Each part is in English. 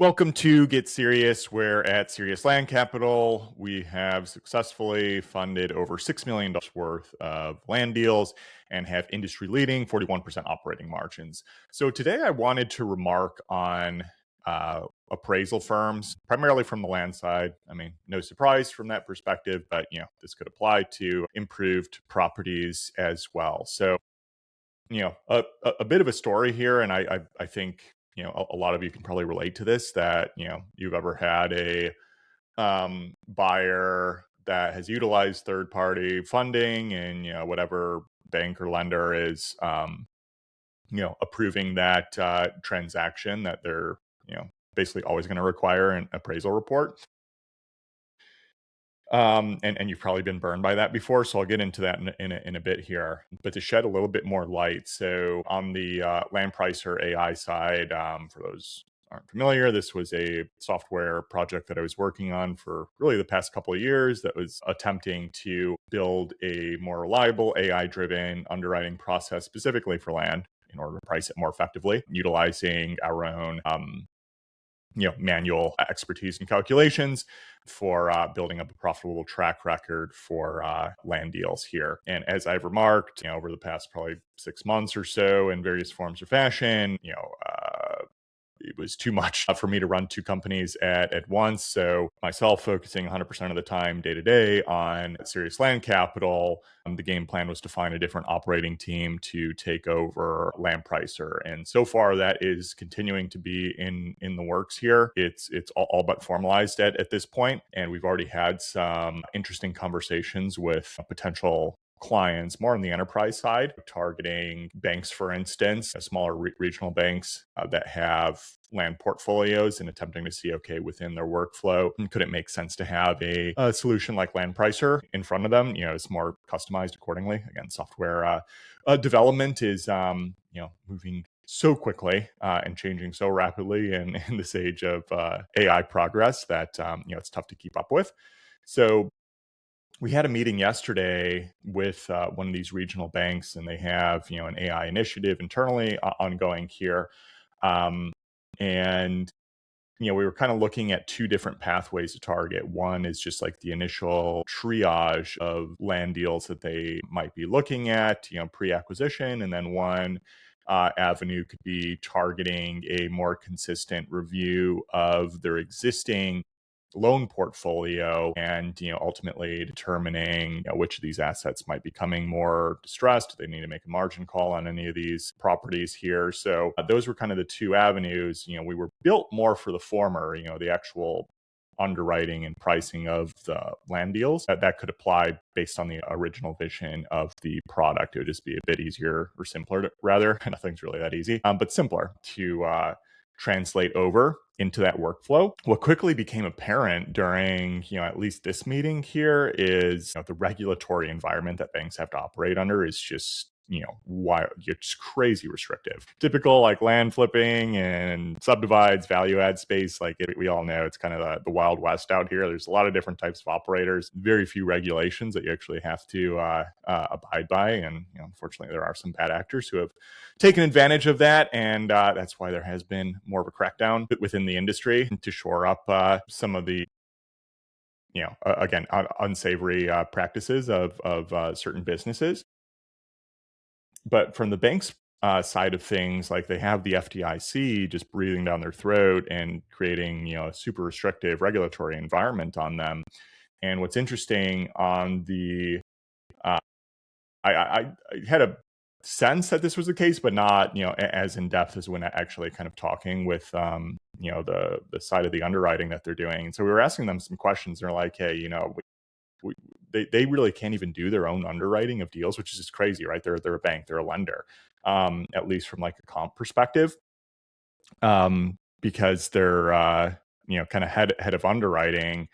Welcome to Get Serious, where at Serious Land Capital, we have successfully funded over $6 million worth of land deals and have industry-leading 41% operating margins. So today I wanted to remark on appraisal firms, primarily from the land side. I mean, no surprise from that perspective, but this could apply to improved properties as well. So, a bit of a story here, and I think a lot of you can probably relate to this, that you've ever had a buyer that has utilized third party funding, and whatever bank or lender is approving that transaction, that they're basically always going to require an appraisal report. And you've probably been burned by that before, so I'll get into that in a bit here. But to shed a little bit more light, so on the Land Pricer AI side, for those who aren't familiar, this was a software project that I was working on for really the past couple of years that was attempting to build a more reliable AI-driven underwriting process specifically for land in order to price it more effectively, utilizing our own manual expertise and calculations for building up a profitable track record for land deals here. And as I've remarked, over the past probably 6 months or so, in various forms or fashion, it was too much for me to run two companies at once. So myself focusing 100% of the time day to day on Serious Land Capital, the game plan was to find a different operating team to take over Land Pricer. And so far that is continuing to be in the works here. It's all but formalized at this point. And we've already had some interesting conversations with potential clients more on the enterprise side, targeting banks, for instance, smaller regional banks that have land portfolios, and attempting to see, okay, within their workflow, could it make sense to have a solution like Land Pricer in front of them? It's more customized accordingly. Again, software development is moving so quickly and changing so rapidly in this age of AI progress that it's tough to keep up with. So we had a meeting yesterday with one of these regional banks, and they have an AI initiative internally ongoing here, and we were kind of looking at two different pathways to target. One is just like the initial triage of land deals that they might be looking at, pre-acquisition, and then one avenue could be targeting a more consistent review of their existing loan portfolio, and ultimately determining which of these assets might be becoming more distressed. They need to make a margin call on any of these properties here. So those were kind of the two avenues. We were built more for the former, the actual underwriting and pricing of the land deals that could apply based on the original vision of the product. It would just be a bit easier, or simpler rather. Nothing's really that easy, but simpler to translate over into that workflow. What quickly became apparent during, at least this meeting here, is the regulatory environment that banks have to operate under is just wild. It's crazy restrictive. Typical like land flipping and subdivides, value add space, we all know it's kind of the Wild West out here. There's a lot of different types of operators, very few regulations that you actually have to abide by, and unfortunately there are some bad actors who have taken advantage of that, and that's why there has been more of a crackdown within the industry to shore up some of the again unsavory practices of certain businesses. But from the bank's side of things, like, they have the FDIC just breathing down their throat and creating, a super restrictive regulatory environment on them. And what's interesting on the, uh, I had a sense that this was the case, but not, as in depth as when actually kind of talking with, the side of the underwriting that they're doing. And so we were asking them some questions. They're like, hey, they really can't even do their own underwriting of deals, which is just crazy, right? They're a bank, they're a lender, at least from like a comp perspective, because they're kind of head of underwriting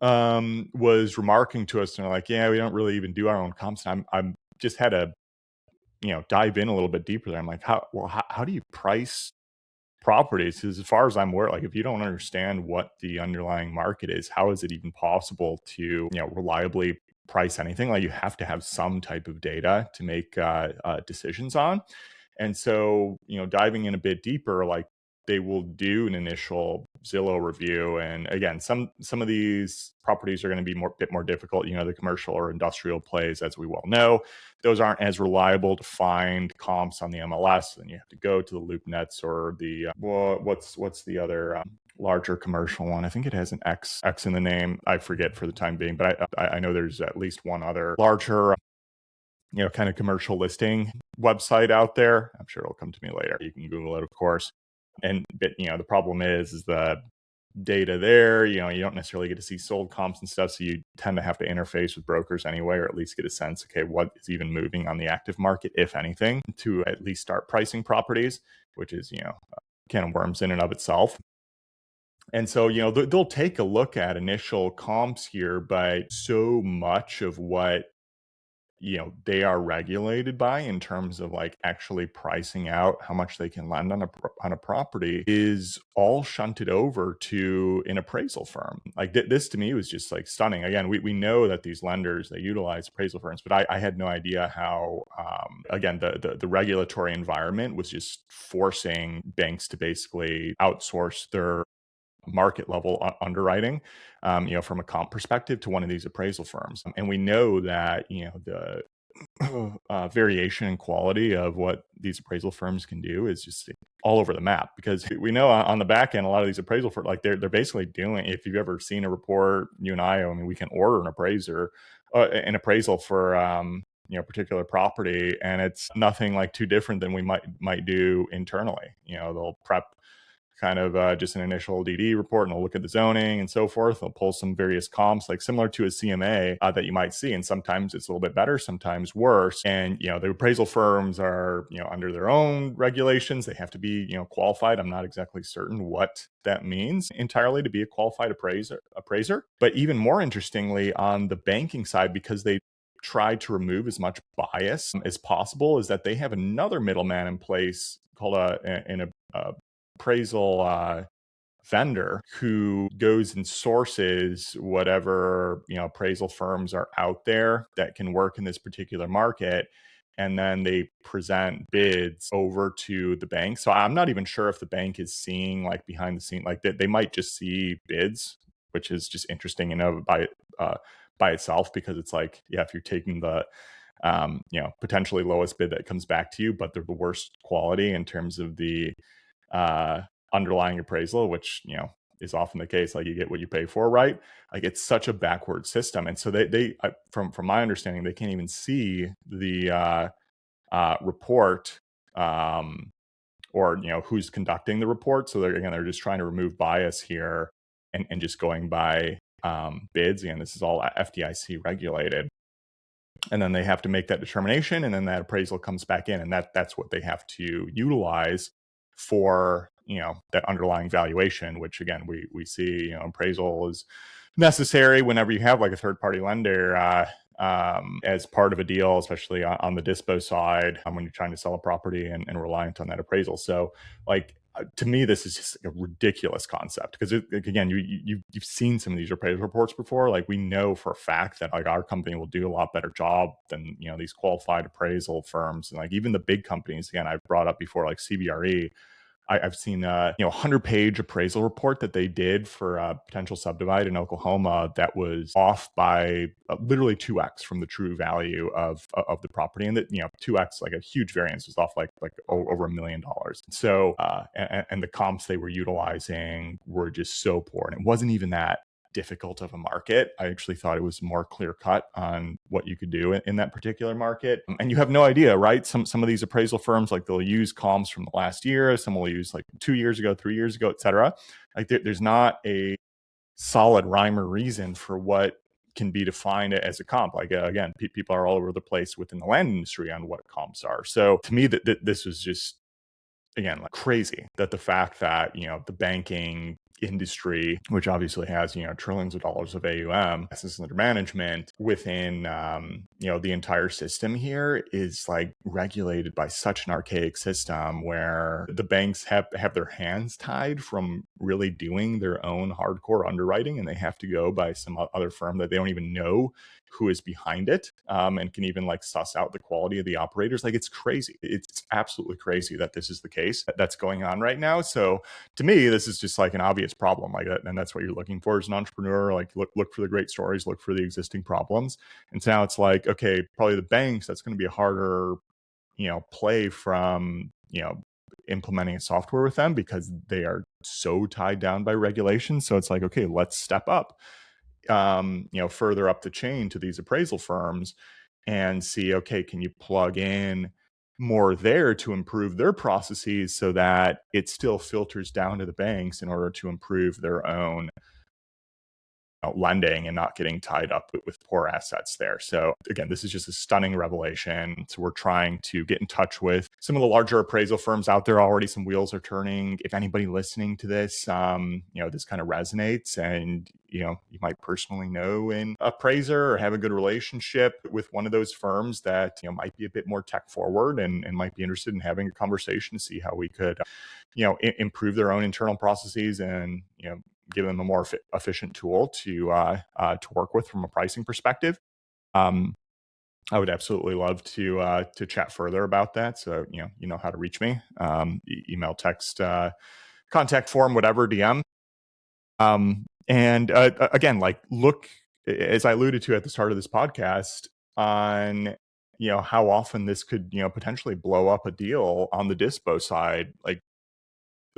was remarking to us, and they're like, yeah, we don't really even do our own comps. And I'm just had to dive in a little bit deeper there. I'm like, how do you price properties? Because as far as I'm aware, like, if you don't understand what the underlying market is, how is it even possible to reliably price anything? Like, you have to have some type of data to make decisions on. And so diving in a bit deeper, like, they will do an initial Zillow review. And again, some of these properties are going to be bit more difficult. The commercial or industrial plays, as we well know, those aren't as reliable to find comps on the MLS. Then you have to go to the LoopNets or the what's the other larger commercial one. I think it has an X in the name. I forget for the time being, but I know there's at least one other larger kind of commercial listing website out there. I'm sure it'll come to me later. You can Google it, of course. But the problem is the data there, you don't necessarily get to see sold comps and stuff. So you tend to have to interface with brokers anyway, or at least get a sense, okay, what is even moving on the active market, if anything, to at least start pricing properties, which is, can of worms in and of itself. And so, they'll take a look at initial comps here, but so much of what they are regulated by in terms of like actually pricing out how much they can lend on a property is all shunted over to an appraisal firm. Like this to me was just like stunning. Again, we know that these lenders, they utilize appraisal firms, but I had no idea how, again, the regulatory environment was just forcing banks to basically outsource their market level underwriting, from a comp perspective to one of these appraisal firms. And we know that, the variation in quality of what these appraisal firms can do is just all over the map, because we know on the back end, a lot of these appraisal firms, like they're basically doing, if you've ever seen a report, you and I mean, we can order an appraisal for, particular property, and it's nothing like too different than we might do internally. They'll prep kind of just an initial DD report, and they'll look at the zoning and so forth. They'll pull some various comps, like similar to a CMA that you might see. And sometimes it's a little bit better, sometimes worse. And, the appraisal firms are, under their own regulations. They have to be, qualified. I'm not exactly certain what that means entirely to be a qualified appraiser. But even more interestingly, on the banking side, because they try to remove as much bias as possible, is that they have another middleman in place called an appraisal vendor who goes and sources whatever appraisal firms are out there that can work in this particular market, and then they present bids over to the bank. So I'm not even sure if the bank is seeing like behind the scene, like they might just see bids, which is just interesting by itself, because it's like, yeah, if you're taking the potentially lowest bid that comes back to you, but they're the worst quality in terms of the underlying appraisal, which is often the case. Like, you get what you pay for, right? Like, it's such a backward system, and so they from my understanding, they can't even see the report, or who's conducting the report. So they're just trying to remove bias here and just going by bids. Again, this is all FDIC regulated. And then they have to make that determination, and then that appraisal comes back in, and that's what they have to utilize for that underlying valuation, which again we see appraisal is necessary whenever you have like a third party lender as part of a deal, especially on the dispo side, when you're trying to sell a property and reliant on that appraisal. So like, to me, this is just a ridiculous concept, because again, you've seen some of these appraisal reports before. Like, we know for a fact that like our company will do a lot better job than these qualified appraisal firms, and like even the big companies. Again, I've brought up before, like CBRE. I've seen a 100-page appraisal report that they did for a potential subdivide in Oklahoma that was off by literally 2x from the true value of the property, and that 2x, like a huge variance, was off like over $1 million. So and the comps they were utilizing were just so poor, and it wasn't even that difficult of a market. I actually thought it was more clear cut on what you could do in that particular market. And you have no idea, right? Some of these appraisal firms, like, they'll use comps from the last year. Some will use like 2 years ago, 3 years ago, et cetera. Like, there's not a solid rhyme or reason for what can be defined as a comp. Like, again, people are all over the place within the land industry on what comps are. So to me, that this was just, again, like, crazy, that the fact that the banking industry, which obviously has, trillions of dollars of AUM, assets under management within, the entire system here is like regulated by such an archaic system where the banks have their hands tied from really doing their own hardcore underwriting, and they have to go by some other firm that they don't even know who is behind it, and can even like suss out the quality of the operators. Like, it's crazy. It's absolutely crazy that this is the case that's going on right now. So to me, this is just like an obvious problem. Like, and that's what you're looking for as an entrepreneur. Like, look for the great stories, look for the existing problems. And so now it's like, okay, probably the banks, that's going to be a harder, play from, implementing a software with them because they are so tied down by regulation. So it's like, okay, let's step up, further up the chain to these appraisal firms and see, okay, can you plug in more there to improve their processes so that it still filters down to the banks in order to improve their own lending and not getting tied up with poor assets there. So again, this is just a stunning revelation. So we're trying to get in touch with some of the larger appraisal firms out there already. Some wheels are turning. If anybody listening to this, this kind of resonates, and you might personally know an appraiser or have a good relationship with one of those firms that might be a bit more tech forward and might be interested in having a conversation to see how we could improve their own internal processes and give them a more efficient tool to work with from a pricing perspective. I would absolutely love to chat further about that. So you know how to reach me: email, text, contact form, whatever, DM. And again, like, look, as I alluded to at the start of this podcast, on how often this could potentially blow up a deal on the dispo side. Like,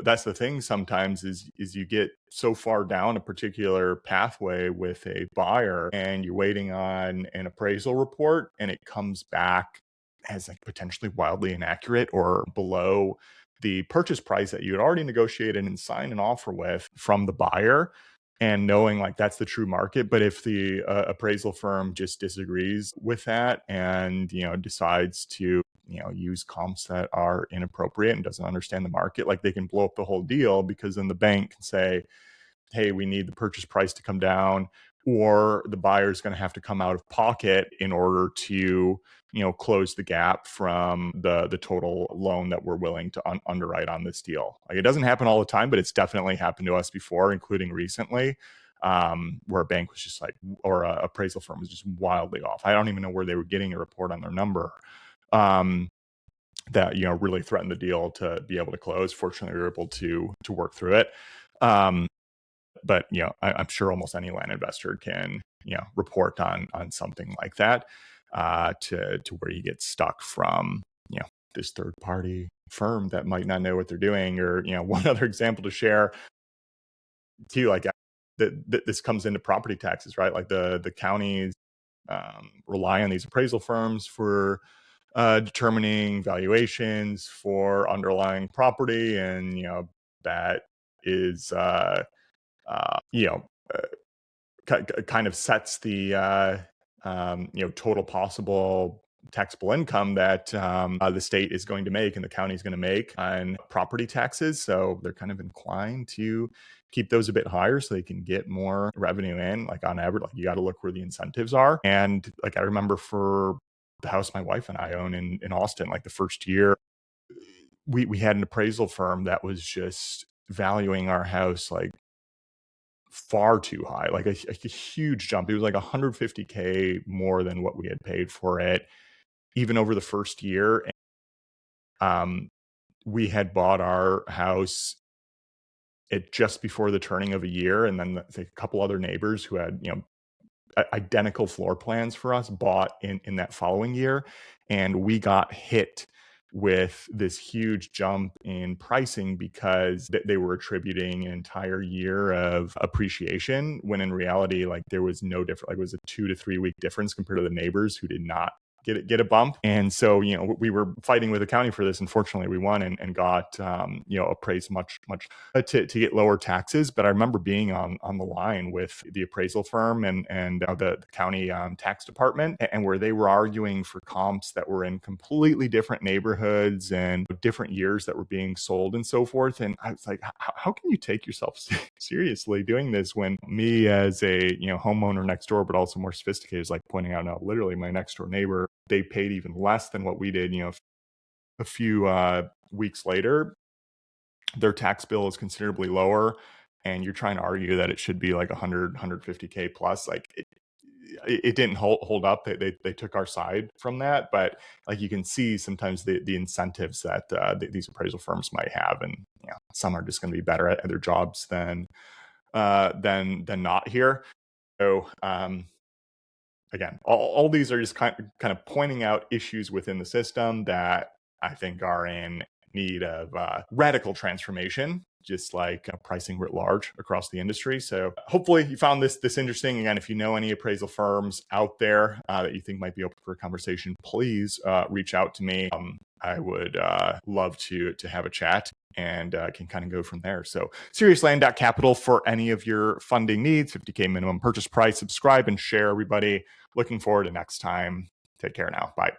that's the thing sometimes is you get so far down a particular pathway with a buyer and you're waiting on an appraisal report and it comes back as like potentially wildly inaccurate or below the purchase price that you had already negotiated and signed an offer with from the buyer, and knowing like that's the true market. But if the appraisal firm just disagrees with that and decides to use comps that are inappropriate and doesn't understand the market, like, they can blow up the whole deal, because then the bank can say, hey, we need the purchase price to come down, or the buyer is going to have to come out of pocket in order to close the gap from the total loan that we're willing to underwrite on this deal. Like, it doesn't happen all the time, but it's definitely happened to us before, including recently, where a bank was just like, or a appraisal firm was just wildly off. I don't even know where they were getting a report on their number, that really threatened the deal to be able to close. Fortunately, we were able to work through it. But I'm sure almost any land investor can report on something like that, to where you get stuck from this third party firm that might not know what they're doing. Or one other example to share too, like, that this comes into property taxes, right? Like, the counties rely on these appraisal firms for determining valuations for underlying property, and that is you know kind of sets the total possible taxable income that the state is going to make and the county is going to make on property taxes. So they're kind of inclined to keep those a bit higher so they can get more revenue in. Like, on average, like, you got to look where the incentives are. And like, I remember for the house my wife and I own in Austin, like, the first year we had an appraisal firm that was just valuing our house like far too high, like a huge jump. It was like 150K more than what we had paid for it, even over the first year. We had bought our house at just before the turning of a year, and then a couple other neighbors who had identical floor plans for us bought in that following year, and we got hit with this huge jump in pricing because they were attributing an entire year of appreciation, when in reality, like, there was no difference. Like, it was a 2 to 3 week difference compared to the neighbors who did not get a bump. And so, we were fighting with accounting for this. Unfortunately, we won and got, appraised much to get lower taxes. But I remember being on the line with the appraisal firm and the county tax department, and where they were arguing for comps that were in completely different neighborhoods and different years that were being sold and so forth. And I was like, how can you take yourself seriously doing this when me as a homeowner next door, but also more sophisticated, is like pointing out, no, literally my next door neighbor, they paid even less than what we did. A few weeks later, their tax bill is considerably lower, and you're trying to argue that it should be like 150K plus. Like it didn't hold up. They took our side from that, but like you can see sometimes the incentives that these appraisal firms might have, and some are just going to be better at their jobs than not here. So again, all these are just kind of pointing out issues within the system that I think are in need of radical transformation, just like pricing writ large across the industry. So hopefully you found this interesting. Again, if you know any appraisal firms out there that you think might be open for a conversation, please reach out to me. I would love to have a chat and can kind of go from there. So seriousland.capital for any of your funding needs, 50K minimum purchase price. Subscribe and share, everybody. Looking forward to next time. Take care now. Bye.